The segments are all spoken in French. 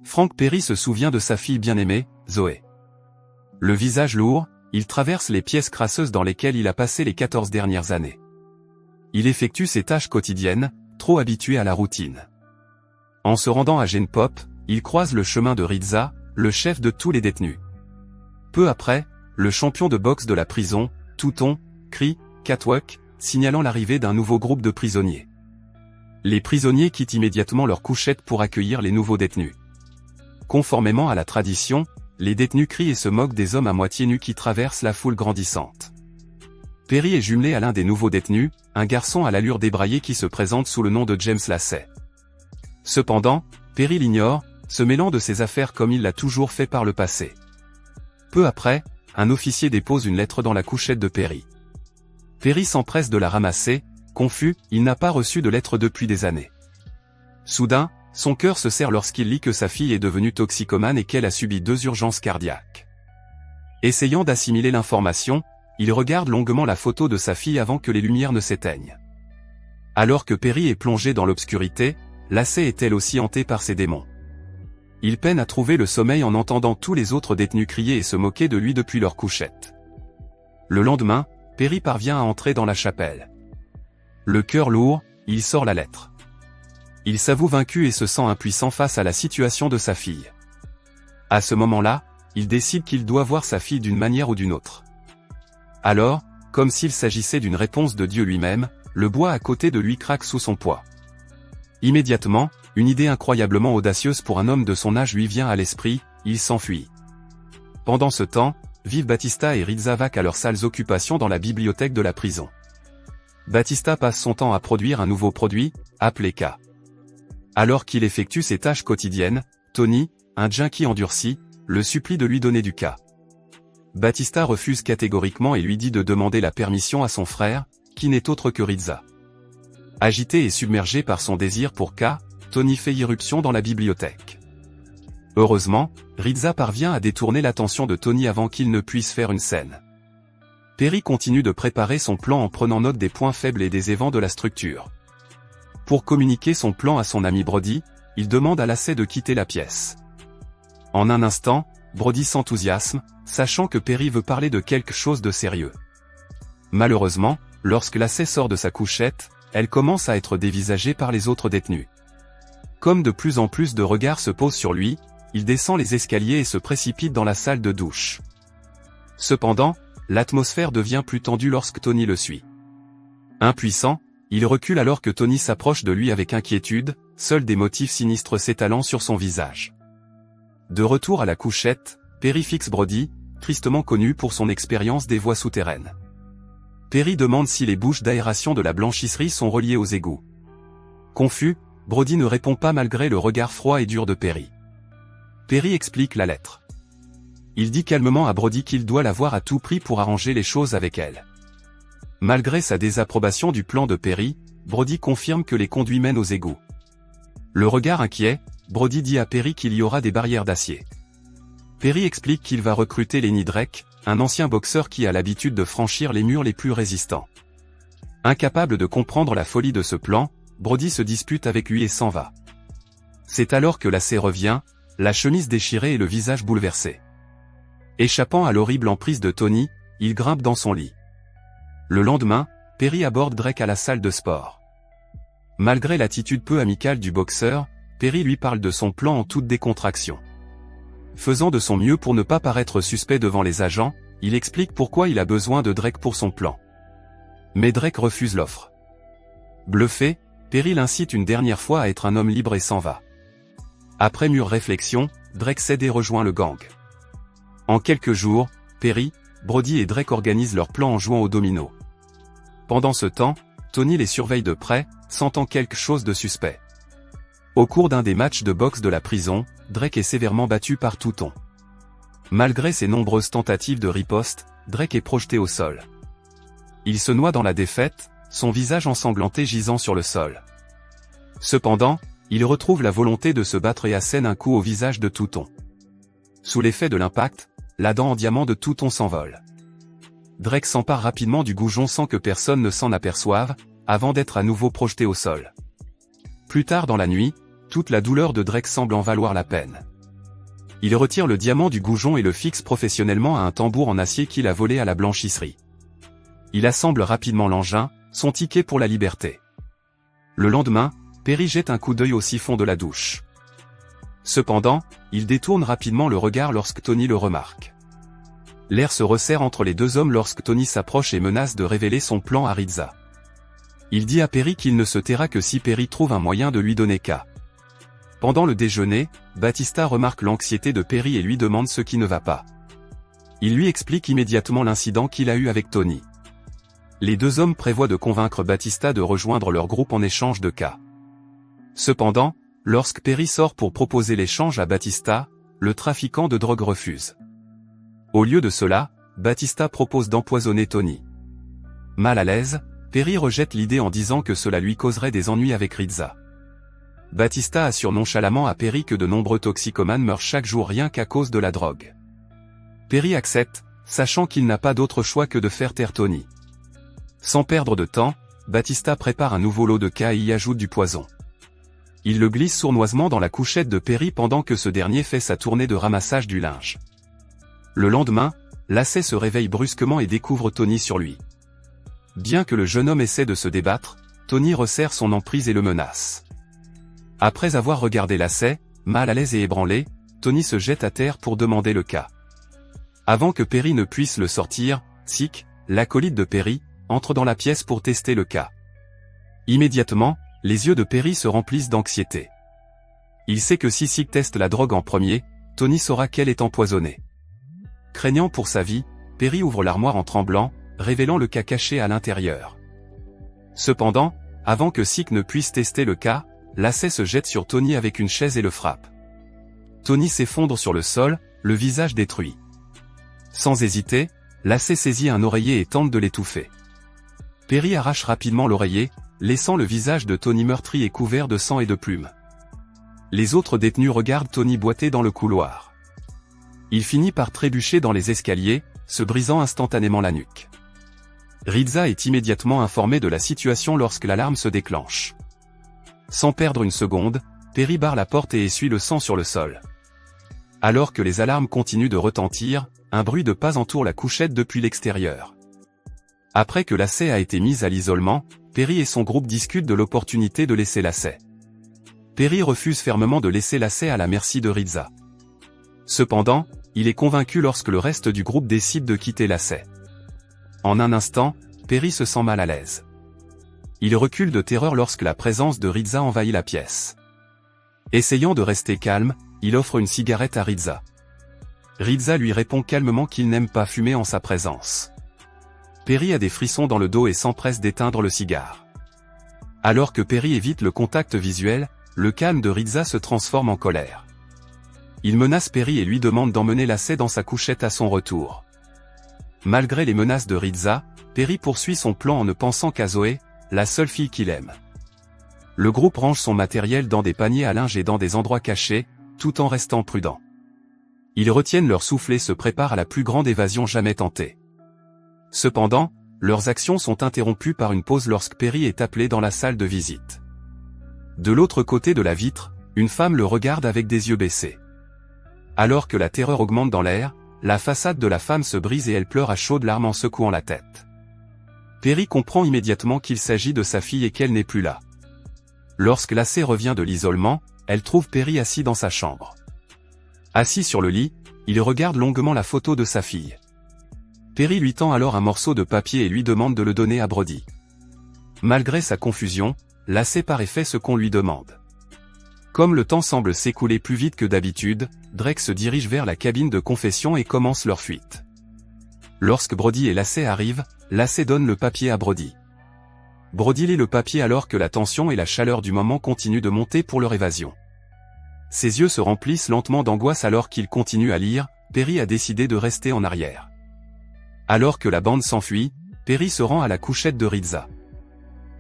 Frank Perry se souvient de sa fille bien-aimée, Zoé. Le visage lourd, il traverse les pièces crasseuses dans lesquelles il a passé les 14 dernières années. Il effectue ses tâches quotidiennes, trop habitué à la routine. En se rendant à Genpop, il croise le chemin de Ritza, le chef de tous les détenus. Peu après, le champion de boxe de la prison, Touton, crie « Catwalk », signalant l'arrivée d'un nouveau groupe de prisonniers. Les prisonniers quittent immédiatement leur couchette pour accueillir les nouveaux détenus. Conformément à la tradition, les détenus crient et se moquent des hommes à moitié nus qui traversent la foule grandissante. Perry est jumelé à l'un des nouveaux détenus, un garçon à l'allure débraillée qui se présente sous le nom de James Lacey. Cependant, Perry l'ignore, se mêlant de ses affaires comme il l'a toujours fait par le passé. Peu après, un officier dépose une lettre dans la couchette de Perry. Perry s'empresse de la ramasser, confus, il n'a pas reçu de lettre depuis des années. Soudain, son cœur se serre lorsqu'il lit que sa fille est devenue toxicomane et qu'elle a subi 2 urgences cardiaques. Essayant d'assimiler l'information, il regarde longuement la photo de sa fille avant que les lumières ne s'éteignent. Alors que Perry est plongé dans l'obscurité, Lacey est elle aussi hantée par ses démons. Il peine à trouver le sommeil en entendant tous les autres détenus crier et se moquer de lui depuis leur couchette. Le lendemain, Perry parvient à entrer dans la chapelle. Le cœur lourd, il sort la lettre. Il s'avoue vaincu et se sent impuissant face à la situation de sa fille. À ce moment-là, il décide qu'il doit voir sa fille d'une manière ou d'une autre. Alors, comme s'il s'agissait d'une réponse de Dieu lui-même, le bois à côté de lui craque sous son poids. Immédiatement, une idée incroyablement audacieuse pour un homme de son âge lui vient à l'esprit, il s'enfuit. Pendant ce temps, Viv Batista et Ritza vaquent à leurs sales occupations dans la bibliothèque de la prison. Batista passe son temps à produire un nouveau produit, appelé K. Alors qu'il effectue ses tâches quotidiennes, Tony, un junkie endurci, le supplie de lui donner du K. Batista refuse catégoriquement et lui dit de demander la permission à son frère, qui n'est autre que Ritza. Agité et submergé par son désir pour K, Tony fait irruption dans la bibliothèque. Heureusement, Ritza parvient à détourner l'attention de Tony avant qu'il ne puisse faire une scène. Perry continue de préparer son plan en prenant note des points faibles et des évents de la structure. Pour communiquer son plan à son ami Brody, il demande à Lacey de quitter la pièce. En un instant, Brody s'enthousiasme, sachant que Perry veut parler de quelque chose de sérieux. Malheureusement, lorsque Lacey sort de sa couchette, elle commence à être dévisagée par les autres détenus. Comme de plus en plus de regards se posent sur lui, il descend les escaliers et se précipite dans la salle de douche. Cependant, l'atmosphère devient plus tendue lorsque Tony le suit. Impuissant, il recule alors que Tony s'approche de lui avec inquiétude, seuls des motifs sinistres s'étalant sur son visage. De retour à la couchette, Perry fixe Brody, tristement connu pour son expérience des voies souterraines. Perry demande si les bouches d'aération de la blanchisserie sont reliées aux égouts. Confus, Brody ne répond pas malgré le regard froid et dur de Perry. Perry explique la lettre. Il dit calmement à Brody qu'il doit la voir à tout prix pour arranger les choses avec elle. Malgré sa désapprobation du plan de Perry, Brody confirme que les conduits mènent aux égouts. Le regard inquiet, Brody dit à Perry qu'il y aura des barrières d'acier. Perry explique qu'il va recruter Lenny Drake, un ancien boxeur qui a l'habitude de franchir les murs les plus résistants. Incapable de comprendre la folie de ce plan, Brody se dispute avec lui et s'en va. C'est alors que Lacey revient, la chemise déchirée et le visage bouleversé. Échappant à l'horrible emprise de Tony, il grimpe dans son lit. Le lendemain, Perry aborde Drake à la salle de sport. Malgré l'attitude peu amicale du boxeur, Perry lui parle de son plan en toute décontraction. Faisant de son mieux pour ne pas paraître suspect devant les agents, il explique pourquoi il a besoin de Drake pour son plan. Mais Drake refuse l'offre. Bluffé, Perry l'incite une dernière fois à être un homme libre et s'en va. Après mûre réflexion, Drake cède et rejoint le gang. En quelques jours, Perry, Brody et Drake organisent leur plan en jouant au domino. Pendant ce temps, Tony les surveille de près, sentant quelque chose de suspect. Au cours d'un des matchs de boxe de la prison, Drake est sévèrement battu par Touton. Malgré ses nombreuses tentatives de riposte, Drake est projeté au sol. Il se noie dans la défaite, son visage ensanglanté gisant sur le sol. Cependant, il retrouve la volonté de se battre et assène un coup au visage de Touton. Sous l'effet de l'impact, la dent en diamant de Touton s'envole. Drake s'empare rapidement du goujon sans que personne ne s'en aperçoive, avant d'être à nouveau projeté au sol. Plus tard dans la nuit, toute la douleur de Drake semble en valoir la peine. Il retire le diamant du goujon et le fixe professionnellement à un tambour en acier qu'il a volé à la blanchisserie. Il assemble rapidement l'engin, son ticket pour la liberté. Le lendemain, Perry jette un coup d'œil au siphon de la douche. Cependant, il détourne rapidement le regard lorsque Tony le remarque. L'air se resserre entre les deux hommes lorsque Tony s'approche et menace de révéler son plan à Rizza. Il dit à Perry qu'il ne se taira que si Perry trouve un moyen de lui donner cas. Pendant le déjeuner, Batista remarque l'anxiété de Perry et lui demande ce qui ne va pas. Il lui explique immédiatement l'incident qu'il a eu avec Tony. Les deux hommes prévoient de convaincre Batista de rejoindre leur groupe en échange de cas. Cependant, lorsque Perry sort pour proposer l'échange à Batista, le trafiquant de drogue refuse. Au lieu de cela, Batista propose d'empoisonner Tony. Mal à l'aise, Perry rejette l'idée en disant que cela lui causerait des ennuis avec Rizza. Batista assure nonchalamment à Perry que de nombreux toxicomanes meurent chaque jour rien qu'à cause de la drogue. Perry accepte, sachant qu'il n'a pas d'autre choix que de faire taire Tony. Sans perdre de temps, Batista prépare un nouveau lot de cas et y ajoute du poison. Il le glisse sournoisement dans la couchette de Perry pendant que ce dernier fait sa tournée de ramassage du linge. Le lendemain, Lacey se réveille brusquement et découvre Tony sur lui. Bien que le jeune homme essaie de se débattre, Tony resserre son emprise et le menace. Après avoir regardé Lacey, mal à l'aise et ébranlé, Tony se jette à terre pour demander le cas. Avant que Perry ne puisse le sortir, Sick, l'acolyte de Perry, entre dans la pièce pour tester le cas. Immédiatement, les yeux de Perry se remplissent d'anxiété. Il sait que si Sick teste la drogue en premier, Tony saura qu'elle est empoisonnée. Craignant pour sa vie, Perry ouvre l'armoire en tremblant, révélant le cas caché à l'intérieur. Cependant, avant que Sick ne puisse tester le cas, Lacey se jette sur Tony avec une chaise et le frappe. Tony s'effondre sur le sol, le visage détruit. Sans hésiter, Lacey saisit un oreiller et tente de l'étouffer. Perry arrache rapidement l'oreiller, laissant le visage de Tony meurtri et couvert de sang et de plumes. Les autres détenus regardent Tony boiter dans le couloir. Il finit par trébucher dans les escaliers, se brisant instantanément la nuque. Rizza est immédiatement informé de la situation lorsque l'alarme se déclenche. Sans perdre une seconde, Perry barre la porte et essuie le sang sur le sol. Alors que les alarmes continuent de retentir, un bruit de pas entoure la couchette depuis l'extérieur. Après que Lacey a été mise à l'isolement, Perry et son groupe discutent de l'opportunité de laisser Lacey. Perry refuse fermement de laisser Lacey à la merci de Rizza. Cependant, il est convaincu lorsque le reste du groupe décide de quitter Lacey. En un instant, Perry se sent mal à l'aise. Il recule de terreur lorsque la présence de Rizza envahit la pièce. Essayant de rester calme, il offre une cigarette à Rizza. Rizza lui répond calmement qu'il n'aime pas fumer en sa présence. Perry a des frissons dans le dos et s'empresse d'éteindre le cigare. Alors que Perry évite le contact visuel, le calme de Rizza se transforme en colère. Il menace Perry et lui demande d'emmener Lacey dans sa couchette à son retour. Malgré les menaces de Rizza, Perry poursuit son plan en ne pensant qu'à Zoé, la seule fille qu'il aime. Le groupe range son matériel dans des paniers à linge et dans des endroits cachés, tout en restant prudent. Ils retiennent leur souffle et se préparent à la plus grande évasion jamais tentée. Cependant, leurs actions sont interrompues par une pause lorsque Perry est appelé dans la salle de visite. De l'autre côté de la vitre, une femme le regarde avec des yeux baissés. Alors que la terreur augmente dans l'air, la façade de la femme se brise et elle pleure à chaudes larmes en secouant la tête. Perry comprend immédiatement qu'il s'agit de sa fille et qu'elle n'est plus là. Lorsque Lacey revient de l'isolement, elle trouve Perry assis dans sa chambre. Assis sur le lit, il regarde longuement la photo de sa fille. Perry lui tend alors un morceau de papier et lui demande de le donner à Brody. Malgré sa confusion, Lacey part et fait ce qu'on lui demande. Comme le temps semble s'écouler plus vite que d'habitude, Drake se dirige vers la cabine de confession et commence leur fuite. Lorsque Brody et Lacey arrivent, Lacey donne le papier à Brody. Brody lit le papier alors que la tension et la chaleur du moment continuent de monter pour leur évasion. Ses yeux se remplissent lentement d'angoisse alors qu'il continue à lire, Perry a décidé de rester en arrière. Alors que la bande s'enfuit, Perry se rend à la couchette de Rizza.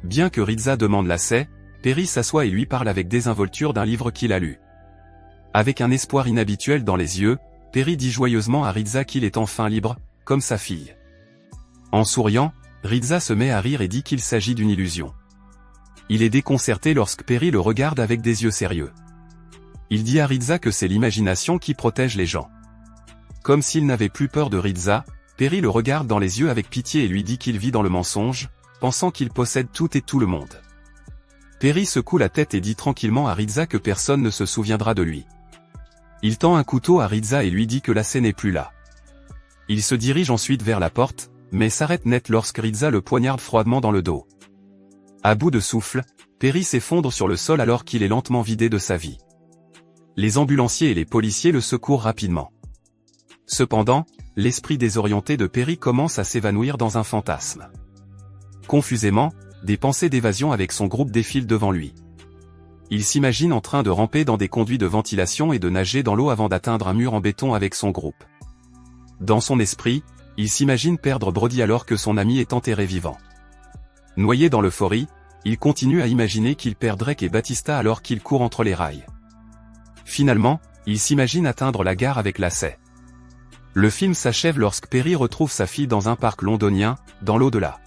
Bien que Rizza demande Lacey, Perry s'assoit et lui parle avec désinvolture d'un livre qu'il a lu. Avec un espoir inhabituel dans les yeux, Perry dit joyeusement à Rizza qu'il est enfin libre, comme sa fille. En souriant, Rizza se met à rire et dit qu'il s'agit d'une illusion. Il est déconcerté lorsque Perry le regarde avec des yeux sérieux. Il dit à Ritza que c'est l'imagination qui protège les gens. Comme s'il n'avait plus peur de Ritza, Perry le regarde dans les yeux avec pitié et lui dit qu'il vit dans le mensonge, pensant qu'il possède tout et tout le monde. Perry secoue la tête et dit tranquillement à Ritza que personne ne se souviendra de lui. Il tend un couteau à Ritza et lui dit que Lacey n'est plus là. Il se dirige ensuite vers la porte, mais s'arrête net lorsque Ritza le poignarde froidement dans le dos. À bout de souffle, Perry s'effondre sur le sol alors qu'il est lentement vidé de sa vie. Les ambulanciers et les policiers le secourent rapidement. Cependant, l'esprit désorienté de Perry commence à s'évanouir dans un fantasme. Confusément, des pensées d'évasion avec son groupe défilent devant lui. Il s'imagine en train de ramper dans des conduits de ventilation et de nager dans l'eau avant d'atteindre un mur en béton avec son groupe. Dans son esprit, il s'imagine perdre Brody alors que son ami est enterré vivant. Noyé dans l'euphorie, il continue à imaginer qu'il perd Drake et Batista alors qu'il court entre les rails. Finalement, il s'imagine atteindre la gare avec Lacey. Le film s'achève lorsque Perry retrouve sa fille dans un parc londonien, dans l'au-delà.